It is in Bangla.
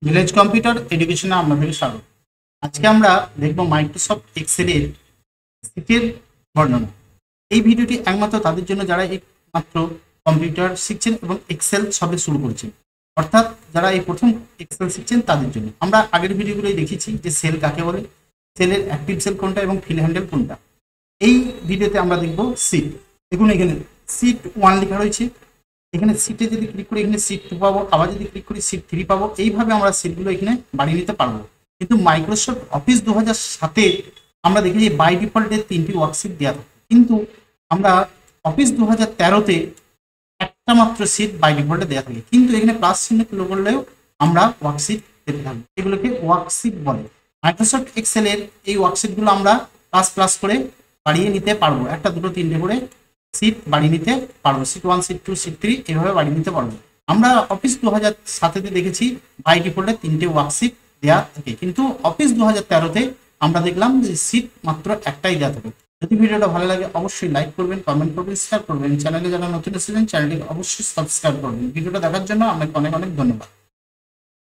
ভিলেজ কম্পিউটার এডুকেশনে আপনাদেরকে স্বাগত। আজকে আমরা দেখব মাইক্রোসফট এক্সেলের শীটের বর্ণনা। এই ভিডিওটি একমাত্র তাদের জন্য যারা একমাত্র কম্পিউটার শিখছেন এবং এক্সেল সবে শুরু করেছেন, অর্থাৎ যারা এই প্রথম এক্সেল শিখছেন তাদের জন্য। আমরা আগের ভিডিওগুলোই দেখেছি যে সেল কাকে বলে, সেলের অ্যাক্টিভ সেল কোনটা এবং ফিল হ্যান্ডেল কোনটা। এই ভিডিওতে আমরা দেখব সিট। দেখুন এখানে সিট 1 লেখা রয়েছে, এখানে সিটে যদি ক্লিক করি এখানে সিট 2 পাবো, আবার যদি ক্লিক করি সিট 3 পাবো। এইভাবে আমরা সিটগুলো এখানে বাড়িয়ে নিতে পারবো। কিন্তু মাইক্রোসফট অফিস 2007-এ আমরা দেখি যে বাই ডিফল্টে 3টি ওয়ার্কশিট দেওয়া থাকে, কিন্তু আমরা অফিস 2013-তে একটা মাত্র সিট বাই ডিফল্টে দেওয়া থাকে, কিন্তু এখানে প্লাস চিহ্ন ক্লিক করলেও আমরা ওয়ার্কশিট পেতে থাকি। এগুলোকে ওয়ার্কশিট বলে। মাইক্রোসফট এক্সেলের এই ওয়ার্কশিটগুলো আমরা প্লাস প্লাস করে বাড়িয়ে নিতে পারবো, একটা দুটো তিনটে করে সিট বাড়িয়ে নিতে পারবো। সিট 1, সিট 2, সিট 3 এভাবে বাড়িয়ে নিতে পারবো। আমরা অফিস 2007-তে দেখেছি বাই ডিফল্টে 3টে ওয়ার্কশিট দেওয়া থাকে, কিন্তু অফিস 2013-তে আমরা দেখলাম যে সিট মাত্র একটাই দেওয়া থাকে। যদি ভিডিওটা ভালো লাগে অবশ্যই লাইক করবেন, কমেন্ট করবেন, শেয়ার করবেন। চ্যানেলে যারা নতুন এসেছেন চ্যানেলটিকে অবশ্যই সাবস্ক্রাইব করবেন। ভিডিওটা দেখার জন্য আপনাকে অনেক অনেক ধন্যবাদ।